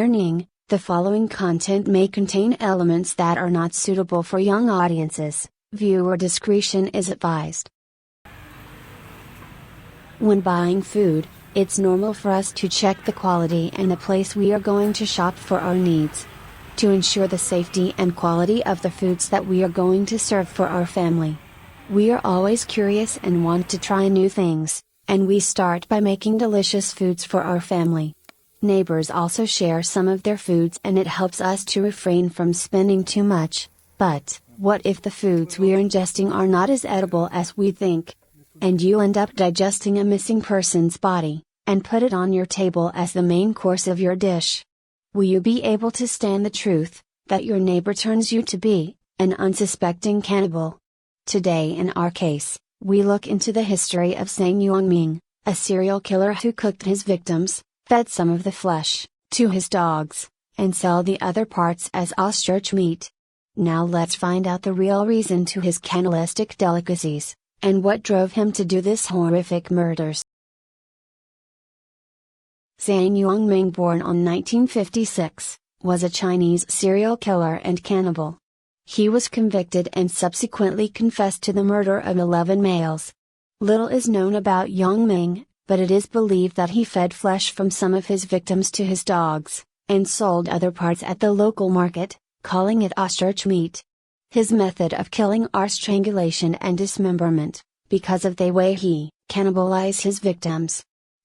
Warning: the following content may contain elements that are not suitable for young audiences. Viewer discretion is advised. When buying food, it's normal for us to check the quality and the place we are going to shop for our needs. To ensure the safety and quality of the foods that we are going to serve for our family. We are always curious and want to try new things, and we start by making delicious foods for our family. Neighbors also share some of their foods and it helps us to refrain from spending too much. But, what if the foods we are ingesting are not as edible as we think? And you end up digesting a missing person's body, and put it on your table as the main course of your dish. Will you be able to stand the truth, that your neighbor turns you to be an unsuspecting cannibal? Today in our case, we look into the history of Zhang Yong Ming, a serial killer who cooked his victims, fed some of the flesh to his dogs, and sell the other parts as ostrich meat. Now let's find out the real reason to his cannibalistic delicacies, and what drove him to do this horrific murders. Zhang Yong Ming, born on 1956, was a Chinese serial killer and cannibal. He was convicted and subsequently confessed to the murder of 11 males. Little is known about Yong Ming, but it is believed that he fed flesh from some of his victims to his dogs, and sold other parts at the local market, calling it ostrich meat. His method of killing are strangulation and dismemberment, because of the way he cannibalized his victims.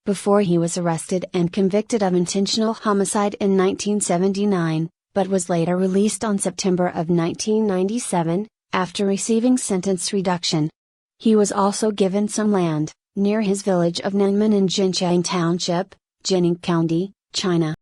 Before he was arrested and convicted of intentional homicide in 1979, but was later released on September of 1997, after receiving sentence reduction. He was also given some land, near his village of Nanmen in Jinqiang Township, Jining County, China.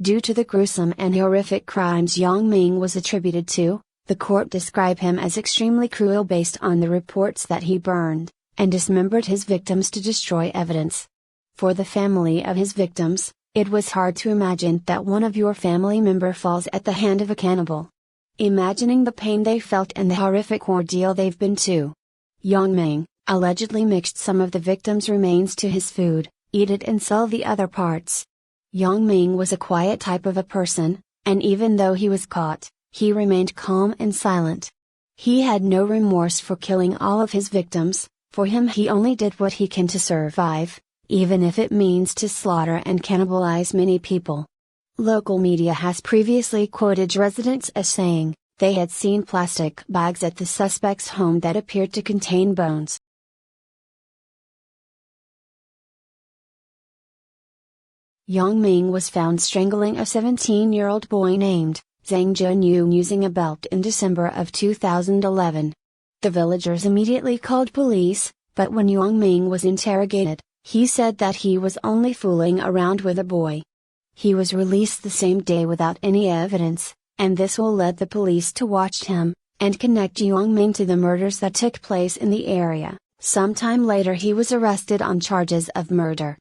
Due to the gruesome and horrific crimes Yong Ming was attributed to, the court described him as extremely cruel based on the reports that he burned and dismembered his victims to destroy evidence. For the family of his victims, it was hard to imagine that one of your family member falls at the hand of a cannibal. Imagining the pain they felt and the horrific ordeal they've been to. Yong Ming allegedly mixed some of the victims' remains to his food, eat it and sell the other parts. Yong Ming was a quiet type of a person, and even though he was caught, he remained calm and silent. He had no remorse for killing all of his victims. For him, he only did what he can to survive, even if it means to slaughter and cannibalize many people. Local media has previously quoted residents as saying, they had seen plastic bags at the suspect's home that appeared to contain bones. Yong Ming was found strangling a 17-year-old boy named Zhang Yong using a belt in December of 2011. The villagers immediately called police, but when Yong Ming was interrogated, he said that he was only fooling around with a boy. He was released the same day without any evidence, and this will lead the police to watch him, and connect Yong Ming to the murders that took place in the area. Sometime later he was arrested on charges of murder.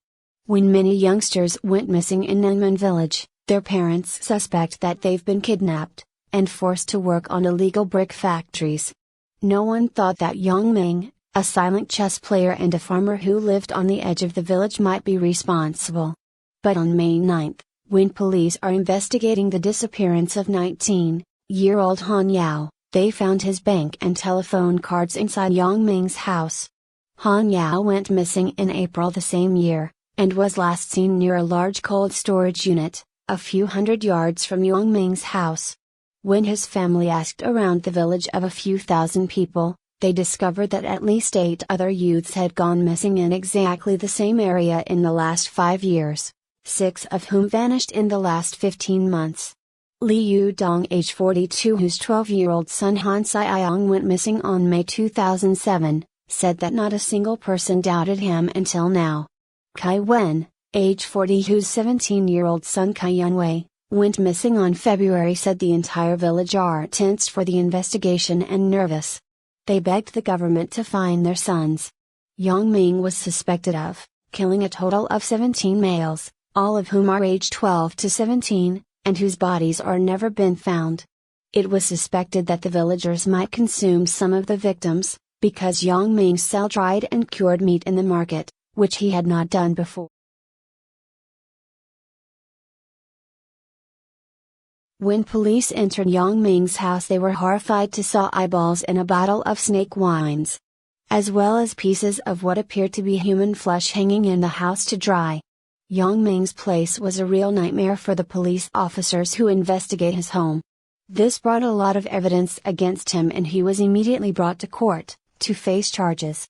When many youngsters went missing in Nanmen village, their parents suspect that they've been kidnapped, and forced to work on illegal brick factories. No one thought that Yong Ming, a silent chess player and a farmer who lived on the edge of the village, might be responsible. But on May 9, when police are investigating the disappearance of 19-year-old Han Yao, they found his bank and telephone cards inside Yong Ming's house. Han Yao went missing in April the same year, and was last seen near a large cold storage unit, a few hundred yards from Yong Ming's house. When his family asked around the village of a few thousand people, they discovered that at least 8 other youths had gone missing in exactly the same area in the last 5 years, 6 of whom vanished in the last 15 months. Li Yudong, age 42, whose 12-year-old son Han Yao went missing on May 2007, said that not a single person doubted him until now. Kai Wen, age 40, whose 17-year-old son Kai Yunwei went missing on February, said the entire village are tensed for the investigation and nervous. They begged the government to find their sons. Yong Ming was suspected of killing a total of 17 males, all of whom are aged 12 to 17, and whose bodies are never been found. It was suspected that the villagers might consume some of the victims, because Yong Ming sold dried and cured meat in the market, which he had not done before. When police entered Yong Ming's house, they were horrified to saw eyeballs in a bottle of snake wines, as well as pieces of what appeared to be human flesh hanging in the house to dry. Yong Ming's place was a real nightmare for the police officers who investigate his home. This brought a lot of evidence against him, and he was immediately brought to court, to face charges.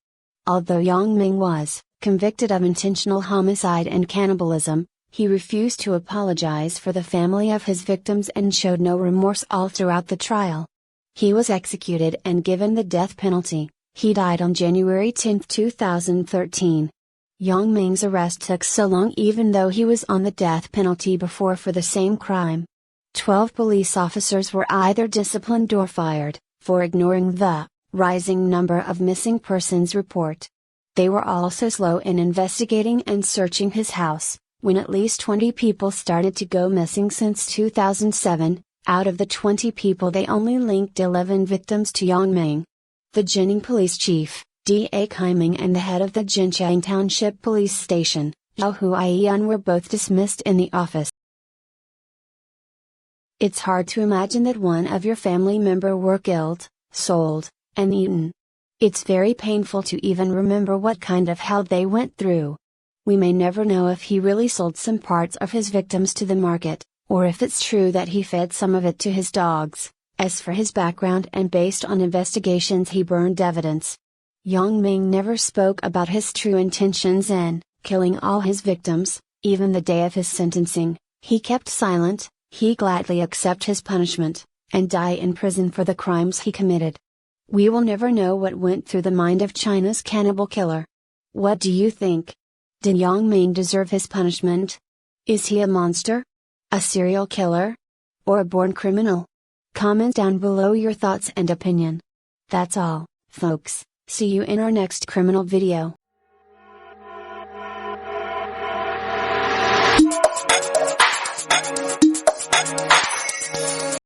Although Yong Ming was convicted of intentional homicide and cannibalism, he refused to apologize for the family of his victims and showed no remorse all throughout the trial. He was executed and given the death penalty. He died on January 10, 2013. Yong Ming's arrest took so long even though he was on the death penalty before for the same crime. 12 police officers were either disciplined or fired, for ignoring the rising number of missing persons report. They were also slow in investigating and searching his house, when at least 20 people started to go missing since 2007. Out of the 20 people, they only linked 11 victims to Yong Ming. The Jining police chief, A.K.A. Ming, and the head of the Jinchang Township Police Station, Zhao Huaiyan, were both dismissed in the office. It's hard to imagine that one of your family member were killed, sold, and eaten. It's very painful to even remember what kind of hell they went through. We may never know if he really sold some parts of his victims to the market, or if it's true that he fed some of it to his dogs. As for his background, and based on investigations, he burned evidence. Yong Ming never spoke about his true intentions in killing all his victims. Even the day of his sentencing, he kept silent. He gladly accept his punishment, and die in prison for the crimes he committed. We will never know what went through the mind of China's cannibal killer. What do you think? Did Yong Ming deserve his punishment? Is he a monster? A serial killer? Or a born criminal? Comment down below your thoughts and opinion. That's all, folks. See you in our next criminal video.